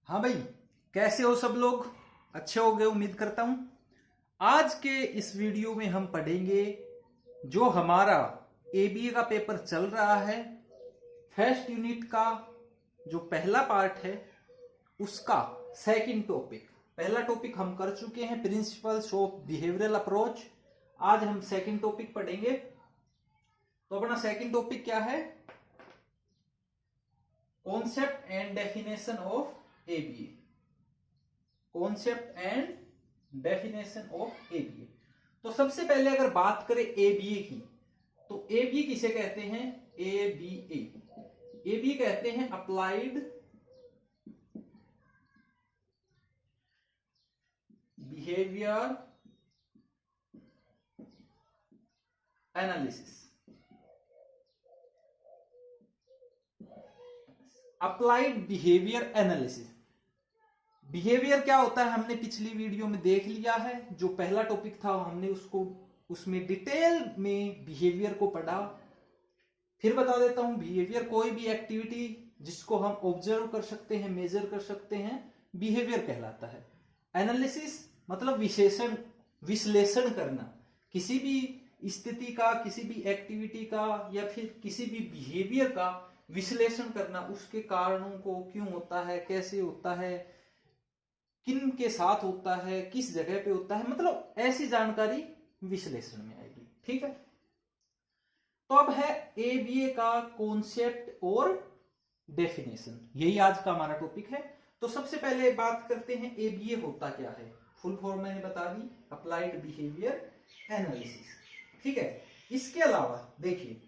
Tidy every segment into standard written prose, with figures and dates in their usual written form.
हाँ भाई, कैसे हो सब लोग? अच्छे हो गए उम्मीद करता हूं। आज के इस वीडियो में हम पढ़ेंगे जो हमारा एबीए का पेपर चल रहा है, फर्स्ट यूनिट का जो पहला पार्ट है उसका सेकंड टॉपिक। पहला टॉपिक हम कर चुके हैं, प्रिंसिपल्स ऑफ बिहेवियरल अप्रोच। आज हम सेकंड टॉपिक पढ़ेंगे। तो अपना सेकंड टॉपिक क्या है? Concept and definition of ABA. Concept and definition of ABA. तो सबसे पहले अगर बात करें एबीए की, तो एबीए किसे कहते हैं? एबीए एबीए कहते हैं applied behaviour analysis. Applied behaviour analysis. Behaviour क्या होता है हमने पिछली वीडियो में देख लिया है। जो पहला टॉपिक था हमने उसमें डिटेल में बिहेवियर को पढ़ा। फिर बता देता हूं, बिहेवियर कोई भी एक्टिविटी जिसको हम ऑब्जर्व कर सकते हैं, मेजर कर सकते हैं, बिहेवियर कहलाता है। एनालिसिस मतलब विश्लेषण करना किसी भी स्थिति का, किसी भी एक्टिविटी का या फिर किसी भी बिहेवियर का विश्लेषण करना, उसके कारणों को, क्यों होता है, कैसे होता है, किन के साथ होता है, किस जगह पे होता है, मतलब ऐसी जानकारी विश्लेषण में आएगी। ठीक है। तो अब है एबीए का कॉन्सेप्ट और डेफिनेशन, यही आज का हमारा टॉपिक है। तो सबसे पहले बात करते हैं एबीए होता क्या है। फुल फॉर्म मैंने बता दी, अप्लाइड बिहेवियर एनालिसिस। ठीक है। इसके अलावा देखिए,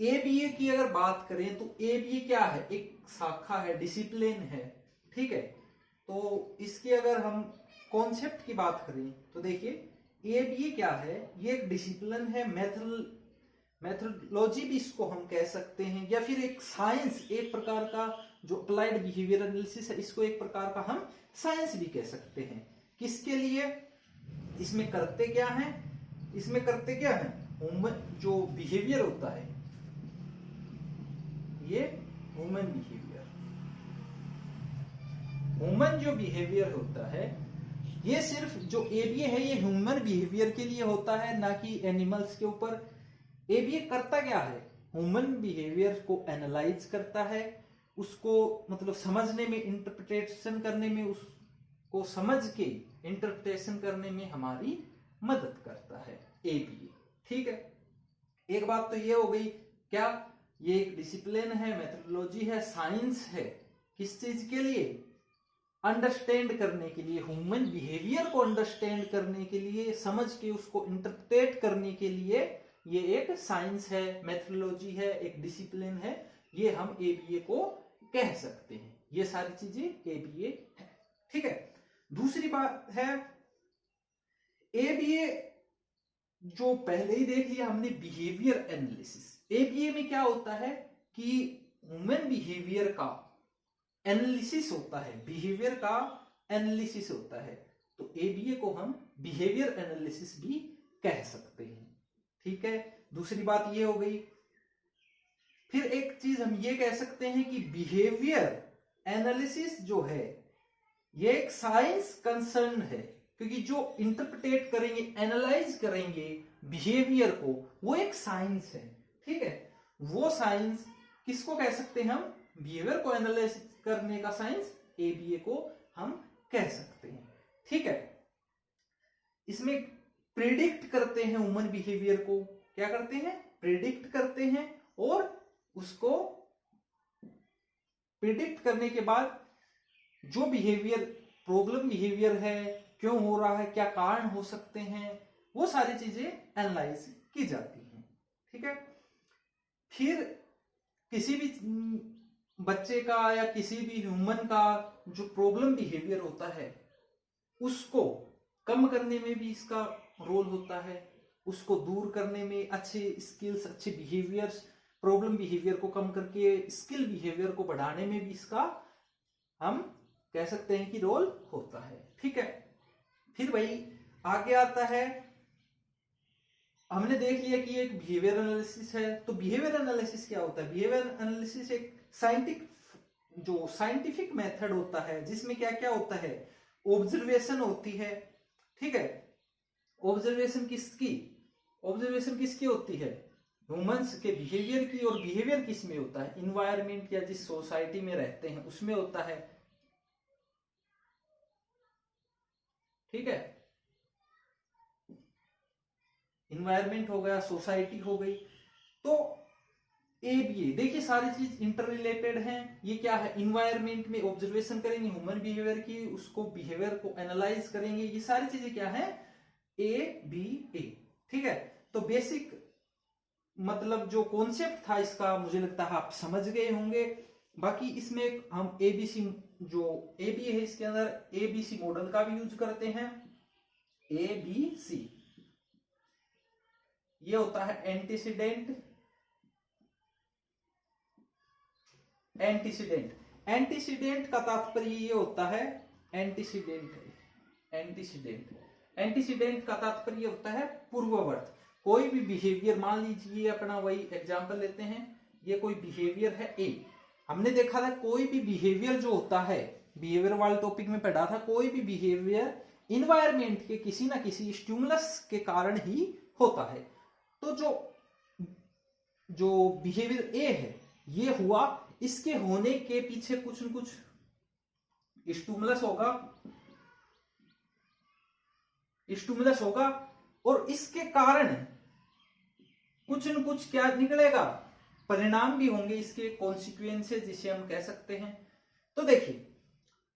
एबीए की अगर बात करें तो एबीए क्या है? एक शाखा है, डिसिप्लिन है। ठीक है। तो इसके अगर हम कॉन्सेप्ट की बात करें तो देखिए एबीए क्या है? ये एक डिसिप्लिन है, मेथोडोलॉजी भी इसको हम कह सकते हैं, या फिर एक साइंस, एक प्रकार का जो अप्लाइड बिहेवियर एनालिसिस है, इसको एक प्रकार का हम साइंस भी कह सकते हैं। किसके लिए? इसमें करते क्या है? इसमें करते क्या है? ह्यूमन जो बिहेवियर होता है, ये ह्यूमन जो बिहेवियर होता है, ये सिर्फ जो एबीए है ये ह्यूमन बिहेवियर के लिए होता है, ना कि एनिमल्स के ऊपर। एबीए करता क्या है? ह्यूमन बिहेवियर को एनालाइज करता है, उसको मतलब समझने में, इंटरप्रिटेशन करने में, उसको समझ के इंटरप्रिटेशन करने में हमारी मदद करता है एबीए। ठीक है। एक बात तो ये हो गई, क्या ये एक डिसिप्लिन है, मेथोडोलॉजी है, साइंस है। किस चीज के लिए? अंडरस्टैंड करने के लिए, ह्यूमन बिहेवियर को अंडरस्टैंड करने के लिए, समझ के उसको इंटरप्रेट करने के लिए ये एक साइंस है, मेथोडोलॉजी है, एक डिसिप्लिन है। ये हम एबीए को कह सकते हैं। ये सारी चीजें एबीए है। ठीक है। दूसरी बात है, एबीए जो पहले ही देख लिया हमने, बिहेवियर एनालिसिस। एबीए में क्या होता है कि ह्यूमन बिहेवियर का एनालिसिस होता है, बिहेवियर का एनालिसिस होता है। तो एबीए को हम बिहेवियर एनालिसिस भी कह सकते हैं। ठीक है। दूसरी बात ये हो गई। फिर एक चीज हम ये कह सकते हैं कि बिहेवियर एनालिसिस जो है ये एक साइंस कंसर्न है, क्योंकि जो इंटरप्रेट करेंगे, एनालाइज करेंगे बिहेवियर को, वो एक साइंस है। ठीक है। वो साइंस किसको कह सकते हैं हम? बिहेवियर को एनालाइज करने का साइंस एबीए को हम कह सकते हैं। ठीक है। इसमें प्रिडिक्ट करते हैं ह्यूमन बिहेवियर को। क्या करते हैं? प्रिडिक्ट करते हैं, और उसको प्रिडिक्ट करने के बाद जो बिहेवियर, प्रॉब्लम बिहेवियर है, क्यों हो रहा है, क्या कारण हो सकते हैं, वो सारी चीजें एनालाइज की जाती हैं। ठीक है। फिर किसी भी बच्चे का या किसी भी ह्यूमन का जो प्रॉब्लम बिहेवियर होता है, उसको कम करने में भी इसका रोल होता है। उसको दूर करने में अच्छे स्किल्स, अच्छे बिहेवियर्स, प्रॉब्लम बिहेवियर को कम करके स्किल बिहेवियर को बढ़ाने में भी इसका हम कह सकते हैं कि रोल होता है। ठीक है। फिर भाई आगे आता है, हमने देख लिया कि एक बिहेवियर एनालिसिस है। तो बिहेवियर एनालिसिस क्या होता है? बिहेवियर एनालिसिस एक साइंटिफिक जो साइंटिफिक मेथड होता है जिसमें क्या क्या होता है, ऑब्जर्वेशन होती है, ठीक है। ऑब्जर्वेशन किसकी होती है, ह्यूमंस के बिहेवियर की। और बिहेवियर किस में होता है, इन्वायरमेंट या जिस सोसाइटी में रहते हैं उसमें होता है, ठीक है। इन्वायरमेंट हो गया, सोसाइटी हो गई। तो ए बी ए देखिए सारी चीज इंटर रिलेटेड हैं। ये क्या है, इन्वायरमेंट में ऑब्जर्वेशन करेंगे ह्यूमन बिहेवियर की, उसको बिहेवियर को एनालाइज करेंगे, ये सारी चीजें क्या है, ए बी ए, ठीक है। तो बेसिक मतलब जो कॉन्सेप्ट था इसका मुझे लगता है आप समझ गए होंगे। बाकी इसमें हम एबीसी, जो ए बी है इसके अंदर एबीसी मॉडल का भी यूज करते हैं। ए बी सी ये होता है एंटीसीडेंट, एंटीसीडेंट का तात्पर्य ये होता है, एंटीसीडेंट का तात्पर्य होता है पूर्ववर्त। कोई भी बिहेवियर, मान लीजिए अपना वही एग्जांपल लेते हैं, ये कोई बिहेवियर है ए। हमने देखा था कोई भी बिहेवियर जो होता है, बिहेवियर वाले टॉपिक में पढ़ा था, कोई भी बिहेवियर इन्वायरमेंट के किसी ना किसी स्टिमुलस के कारण ही होता है। तो जो बिहेवियर ए है ये हुआ, इसके होने के पीछे कुछ न कुछ स्टिमुलस होगा और इसके कारण कुछ न कुछ क्या निकलेगा, परिणाम भी होंगे, इसके कॉन्सिक्वेंसेस जिसे हम कह सकते हैं। तो देखिए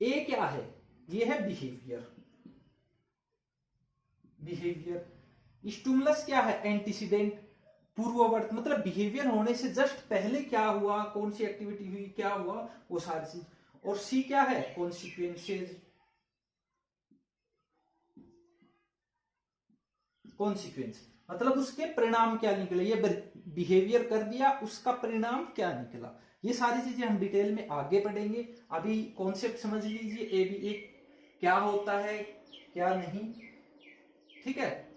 ए क्या है, ये है बिहेवियर, स्टिमुलस क्या है, एंटीसीडेंट, पूर्ववर्त, मतलब बिहेवियर होने से जस्ट पहले क्या हुआ, कौन सी एक्टिविटी हुई, क्या हुआ, वो सारी चीज। और सी क्या है, कॉन्सिक्वेंसेज, मतलब उसके परिणाम क्या निकले, ये बिहेवियर कर दिया, उसका परिणाम क्या निकला। ये सारी चीजें हम डिटेल में आगे पढ़ेंगे। अभी कॉन्सेप्ट समझ लीजिए, ए बी ए क्या होता है क्या नहीं, ठीक है।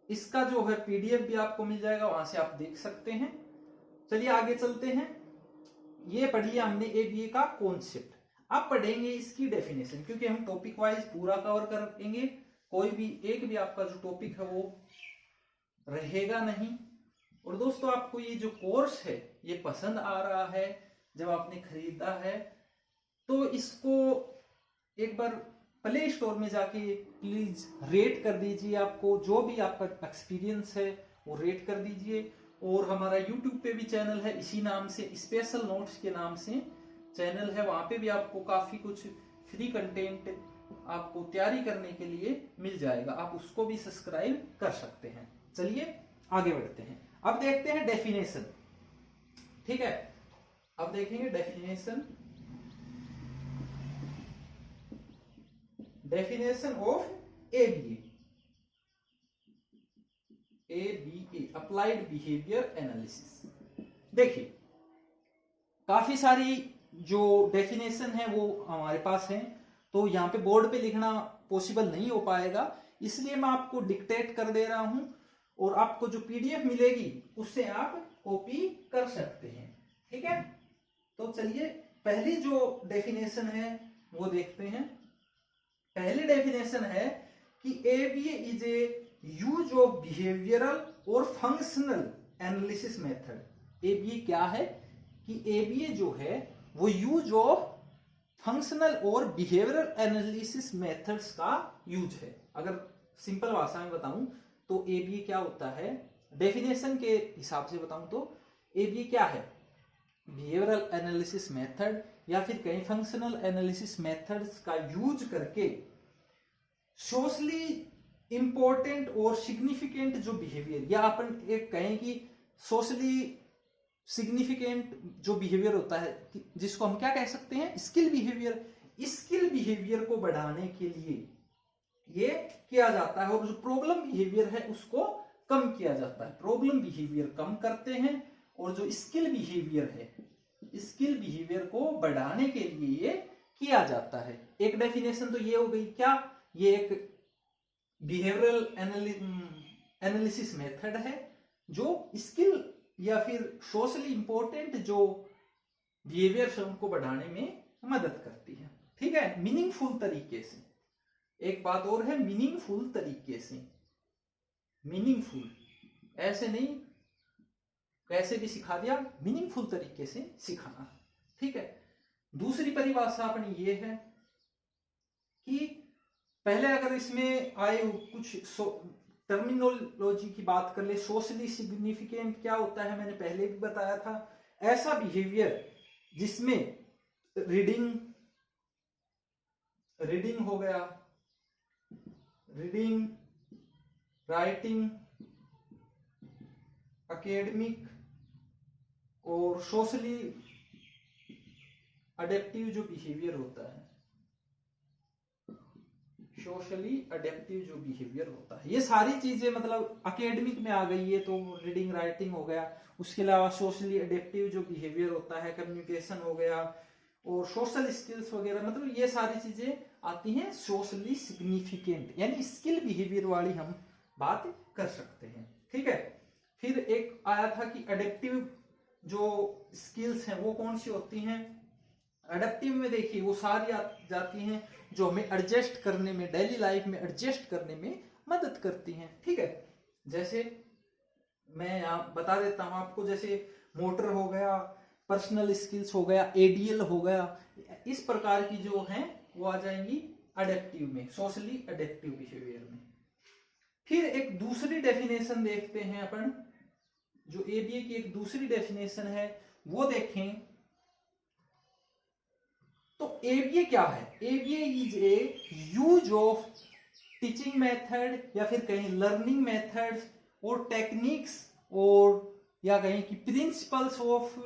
इसका जो है पीडीएफ भी आपको मिल जाएगा, वहां से आप देख सकते हैं। चलिए आगे चलते हैं। ये पढ़ लिया हमने ए बी ए का कॉन्सेप्ट। अब पढ़ेंगे इसकी डेफिनेशन, क्योंकि हम टॉपिक वाइज पूरा कवर करेंगे, कोई भी एक भी आपका जो टॉपिक है वो रहेगा नहीं। और दोस्तों आपको ये जो कोर्स है ये पसंद आ रहा है, जब आपने खरीदा है तो इसको एक बार प्ले स्टोर में जाके प्लीज रेट कर दीजिए। आपको जो भी आपका एक्सपीरियंस है वो रेट कर दीजिए। और हमारा यूट्यूब पे भी चैनल है इसी नाम से, स्पेशल नोट्स के नाम से चैनल है, वहां पे भी आपको काफी कुछ फ्री कंटेंट आपको तैयारी करने के लिए मिल जाएगा, आप उसको भी सब्सक्राइब कर सकते हैं। चलिए आगे बढ़ते हैं। अब देखते हैं डेफिनेशन, ठीक है। अब देखेंगे definition of ABA, applied behaviour analysis. देखिए काफी सारी जो डेफिनेशन है वो हमारे पास है, तो यहाँ पे बोर्ड पे लिखना पॉसिबल नहीं हो पाएगा, इसलिए मैं आपको डिक्टेट कर दे रहा हूं और आपको जो पीडीएफ मिलेगी उससे आप कॉपी कर सकते हैं, ठीक है। तो चलिए पहली जो डेफिनेशन है वो देखते हैं। पहली डेफिनेशन है कि ABA is a use of behavioural और फंक्शनल एनालिसिस मेथड। एबीए क्या है कि एबीए जो है वो यूज ऑफ फंक्शनल और बिहेवियरल एनालिसिस मेथड्स का यूज है। अगर सिंपल भाषा में बताऊं तो एबीए क्या होता है, डेफिनेशन के हिसाब से बताऊं तो एबीए क्या है, बिहेवियरल एनालिसिस मेथड या फिर कई फंक्शनल एनालिसिस मेथड्स का यूज करके सोशली इंपॉर्टेंट और सिग्निफिकेंट जो बिहेवियर, या अपन एक कहें कि सोशली सिग्निफिकेंट जो बिहेवियर होता है, जिसको हम क्या कह सकते हैं, स्किल बिहेवियर को बढ़ाने के लिए ये किया जाता है। और जो प्रॉब्लम बिहेवियर है उसको कम किया जाता है। प्रॉब्लम बिहेवियर कम करते हैं और जो स्किल बिहेवियर है, स्किल बिहेवियर को बढ़ाने के लिए ये किया जाता है। एक डेफिनेशन तो ये हो गई, क्या ये एक बिहेवियरल एनालिसिस मेथड है जो स्किल या फिर सोशली इंपॉर्टेंट जो बिहेवियर से उनको बढ़ाने में मदद करती है। ठीक है, मीनिंगफुल तरीके से। एक बात और है, मीनिंगफुल तरीके से, मीनिंगफुल, ऐसे नहीं कैसे भी सिखा दिया, मीनिंगफुल तरीके से सिखाना। ठीक है, दूसरी परिभाषा अपनी ये है कि पहले अगर इसमें आए कुछ टर्मिनोलॉजी की बात कर ले, सोशली सिग्निफिकेंट क्या होता है मैंने पहले भी बताया था, ऐसा बिहेवियर जिसमें रीडिंग हो गया, रीडिंग, राइटिंग, एकेडमिक और सोशली अडेप्टिव जो बिहेवियर होता है, सोशली अडेप्टिव जो बिहेवियर होता है, ये सारी चीजें मतलब एकेडमिक में आ गई है तो रीडिंग राइटिंग हो गया, उसके अलावा सोशली अडेप्टिव जो बिहेवियर होता है, कम्युनिकेशन हो गया और सोशल स्किल्स वगैरह, मतलब ये सारी चीजें आती हैं सोशली सिग्निफिकेंट, यानी स्किल बिहेवियर वाली हम बात कर सकते हैं। ठीक है, फिर एक आया था कि अडेप्टिव जो स्किल्स हैं वो कौन सी होती हैं। अडेप्टिव में देखिए वो सारी जाती हैं जो हमें एडजस्ट करने में, डेली लाइफ में एडजस्ट करने में मदद करती हैं। ठीक है, जैसे मैं यहाँ बता देता हूं आपको, जैसे मोटर हो गया, पर्सनल स्किल्स हो गया, एडीएल हो गया, इस प्रकार की जो हैं वो आ जाएंगी अडेप्टिव में, सोशली अडेप्टिव बिहेवियर में। फिर एक दूसरी डेफिनेशन देखते हैं अपन, जो एबीए की एक दूसरी डेफिनेशन है वो देखें तो एबीए क्या है। ABA is a use of teaching method या फिर कहीं लर्निंग मेथड्स और टेक्निक्स और या कहीं कि principles of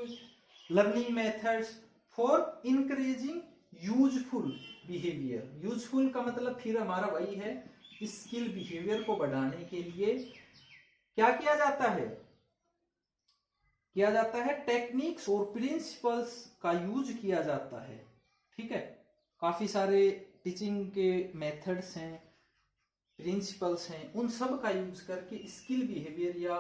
learning methods for encouraging useful behaviour. Useful का मतलब फिर हमारा वही है, स्किल बिहेवियर को बढ़ाने के लिए क्या किया जाता है, टेक्निक्स और प्रिंसिपल्स का यूज किया जाता है। ठीक है, काफी सारे टीचिंग के मेथड्स हैं, प्रिंसिपल्स हैं, उन सब का यूज करके स्किल बिहेवियर या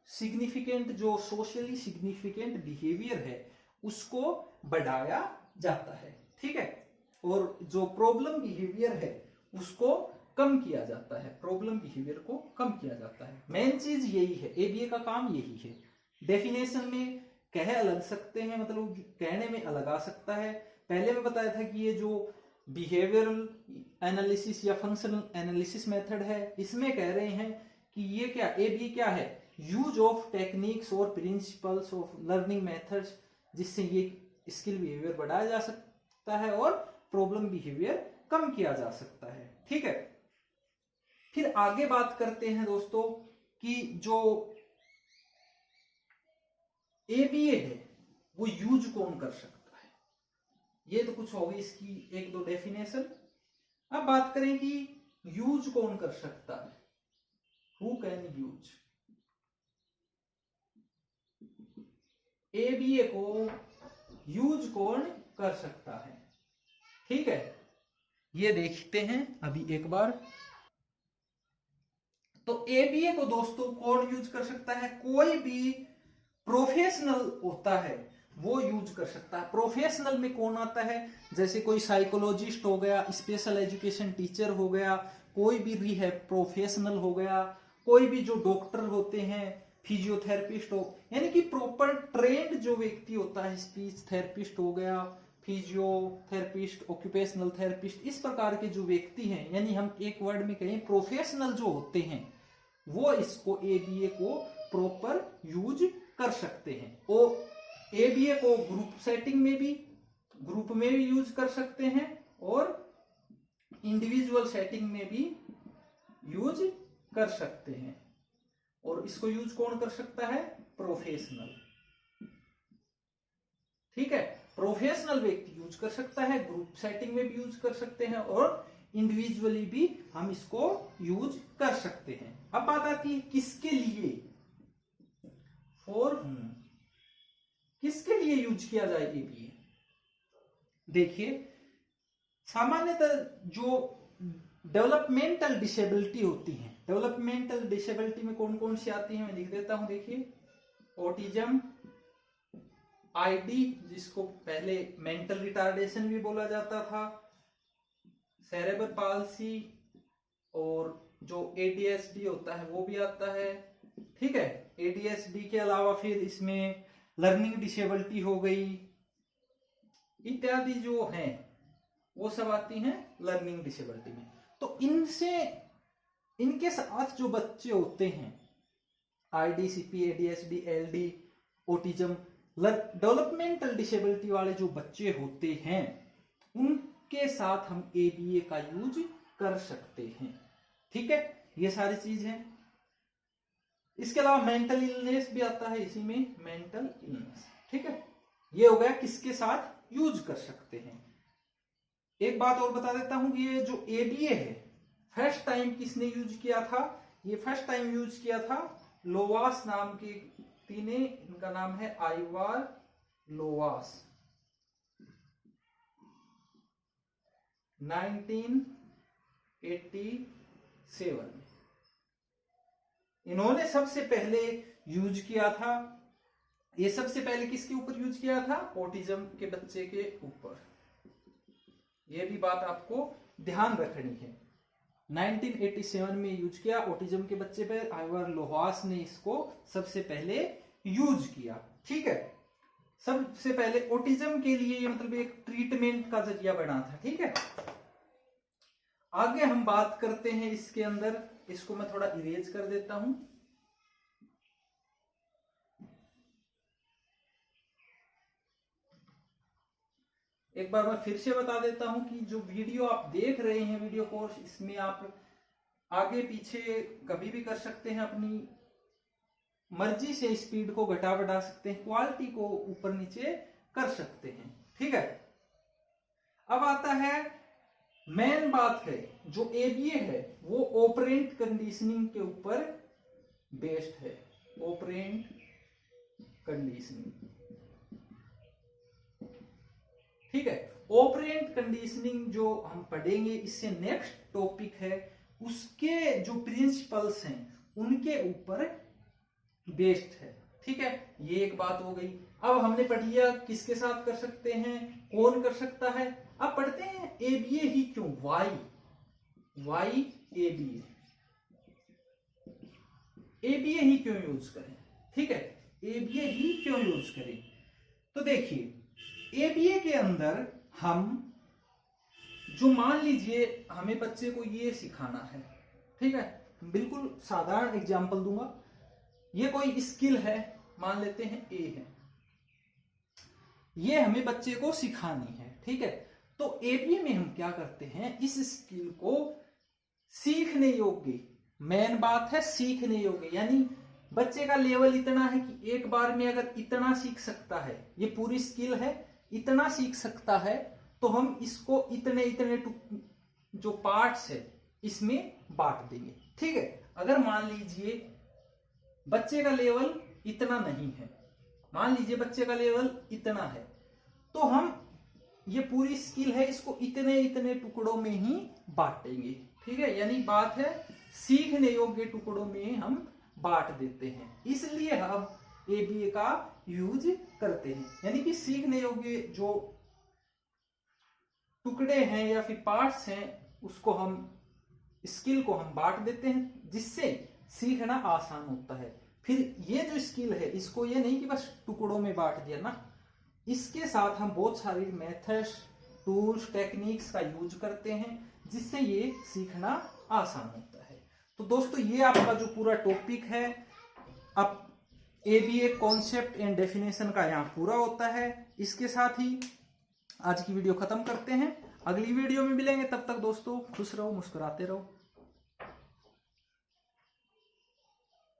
सिग्निफिकेंट जो सोशली सिग्निफिकेंट बिहेवियर है उसको बढ़ाया जाता है। ठीक है, और जो प्रॉब्लम बिहेवियर है उसको कम किया जाता है, प्रॉब्लम बिहेवियर को कम किया जाता है। मेन चीज यही है, एबीए का काम यही है। डेफिनेशन में कह अलग सकते हैं, मतलब कहने में अलग आ सकता है। पहले मैं बताया था कि ये जो बिहेवियरल एनालिसिस या फंक्शनल एनालिसिस मेथड है, इसमें कह रहे हैं कि ये क्या, एबीए क्या है, यूज ऑफ टेक्निक्स और प्रिंसिपल्स ऑफ लर्निंग मेथड्स, जिससे ये स्किल बिहेवियर बढ़ाया जा सकता है और प्रॉब्लम बिहेवियर कम किया जा सकता है। ठीक है, फिर आगे बात करते हैं दोस्तों कि जो एबीए है वो यूज कौन कर सकता है। ये तो कुछ होगी इसकी एक दो डेफिनेशन। अब बात करें कि यूज कौन कर सकता है, हु कैन यूज। एबीए को यूज कौन कर सकता है। ठीक है, ये देखते हैं अभी एक बार। तो एबीए को दोस्तों कौन यूज कर सकता है, कोई भी प्रोफेशनल होता है वो यूज कर सकता है। प्रोफेशनल में कौन आता है, जैसे कोई साइकोलॉजिस्ट हो गया, स्पेशल एजुकेशन टीचर हो गया, कोई भी रिहैब प्रोफेशनल हो गया, कोई भी जो डॉक्टर होते हैं, फिजियोथेरेपिस्ट हो, यानी कि प्रॉपर ट्रेंड जो व्यक्ति होता है, स्पीच थेरेपिस्ट हो गया, फिजियोथेरेपिस्ट, ऑक्यूपेशनल थेरेपिस्ट, इस प्रकार के जो व्यक्ति हैं, यानी हम एक वर्ड में कहें प्रोफेशनल जो होते हैं, वो इसको एबीए को प्रॉपर यूज कर सकते हैं। और एबीए को ग्रुप सेटिंग में भी, ग्रुप में भी यूज कर सकते हैं और इंडिविजुअल सेटिंग में भी यूज कर सकते हैं। और इसको यूज कौन कर सकता है, प्रोफेशनल। ठीक है, प्रोफेशनल व्यक्ति यूज कर सकता है, ग्रुप सेटिंग में भी यूज कर सकते हैं और इंडिविजुअली भी हम इसको यूज कर सकते हैं। अब बात आती है किसके लिए, फॉर हुम, किसके लिए यूज किया जाएगी भी। देखिए सामान्यतः जो डेवलपमेंटल डिसेबिलिटी होती है, डेवलपमेंटल डिसेबिलिटी में कौन कौन सी आती है मैं लिख देता हूं। देखिए ऑटिज्म, आईडी, जिसको पहले मेंटल रिटार्डेशन भी बोला जाता था, सेरेब्रल पाल्सी, और जो एडीएसडी होता है वो भी आता है। ठीक है, एडीएसडी के अलावा फिर इसमें लर्निंग डिसेबिलिटी हो गई इत्यादि जो हैं वो सब आती हैं लर्निंग डिसेबिलिटी में। तो इनके साथ जो बच्चे होते हैं आईडीसीपी, ADSD, LD, autism, developmental disability वाले जो बच्चे होते हैं उनके साथ हम एबीए का यूज कर सकते हैं। ठीक है, ये सारी चीज है। इसके अलावा मेंटल इलनेस भी आता है इसी में, मेंटल इलनेस। ठीक है, ये हो गया किसके साथ यूज कर सकते हैं। एक बात और बता देता हूं कि ये जो एबीए है फर्स्ट टाइम किसने यूज किया था? ये फर्स्ट टाइम यूज किया था लोवास नाम के व्यक्ति ने। इनका नाम है आइवार लोवास। 1987 में इन्होंने सबसे पहले यूज किया था। ये सबसे पहले किसके ऊपर यूज किया था? ऑटिज्म के बच्चे के ऊपर। ये भी बात आपको ध्यान रखनी है। 1987 में यूज किया ऑटिज्म के बच्चे पे। आइवार लोहास ने इसको सबसे पहले यूज किया। ठीक है, सबसे पहले ऑटिज्म के लिए ये मतलब एक ट्रीटमेंट का जरिया बना था। ठीक है, आगे हम बात करते हैं इसके अंदर। इसको मैं थोड़ा इरेज कर देता हूं। एक बार मैं फिर से बता देता हूं कि जो वीडियो आप देख रहे हैं वीडियो कोर्स, इसमें आप आगे पीछे कभी भी कर सकते हैं, अपनी मर्जी से स्पीड को घटा बढ़ा सकते हैं, क्वालिटी को ऊपर नीचे कर सकते हैं। ठीक है, अब आता है मेन बात है जो एबीए है वो ऑपरेंट कंडीशनिंग के ऊपर बेस्ड है। Operant conditioning. ठीक है, ऑपरेंट कंडीशनिंग जो हम पढ़ेंगे इससे नेक्स्ट टॉपिक है, उसके जो प्रिंसिपल्स हैं उनके ऊपर बेस्ड है। ठीक है, ये एक बात हो गई। अब हमने पढ़ लिया किसके साथ कर सकते हैं, कौन कर सकता है। अब पढ़ते हैं एबीए ही क्यों, वाई एबीए, एबीए ही क्यों यूज करें। ठीक है, एबीए ही क्यों यूज करें। तो देखिए एबीए के अंदर हम जो मान लीजिए हमें बच्चे को ये सिखाना है। ठीक है, बिल्कुल साधारण एग्जांपल दूंगा। ये कोई स्किल है, मान लेते हैं ए है, ये हमें बच्चे को सिखानी है। ठीक है, तो एबीए में हम क्या करते हैं, इस स्किल को सीखने योग्य, मेन बात है सीखने योग्य, यानी बच्चे का लेवल इतना है कि एक बार में अगर इतना सीख सकता है, ये पूरी स्किल है, इतना सीख सकता है, तो हम इसको इतने इतने जो पार्ट्स है इसमें बांट देंगे। ठीक है, अगर मान लीजिए बच्चे का लेवल इतना नहीं है, मान लीजिए बच्चे का लेवल इतना है, तो हम ये पूरी स्किल है इसको इतने इतने टुकड़ों में ही बांटेंगे। ठीक है, यानी बात है सीखने योग्य टुकड़ों में हम बांट देते हैं, इसलिए हम एबीए का यूज करते हैं। यानी कि सीखने योग्य जो टुकड़े हैं या फिर पार्ट्स हैं उसको हम, स्किल को हम बांट देते हैं, जिससे सीखना आसान होता है। फिर ये जो स्किल है इसको ये नहीं कि बस टुकड़ों में बांट दिया ना, इसके साथ हम बहुत सारी मेथड्स, टूल्स, टेक्निक्स का यूज करते हैं, जिससे ये सीखना आसान होता है। तो दोस्तों ये आपका जो पूरा टॉपिक है, अब एबीए कॉन्सेप्ट एंड डेफिनेशन का यहाँ पूरा होता है। इसके साथ ही आज की वीडियो खत्म करते हैं, अगली वीडियो में मिलेंगे। तब तक दोस्तों खुश रहो, मुस्कुराते रहो।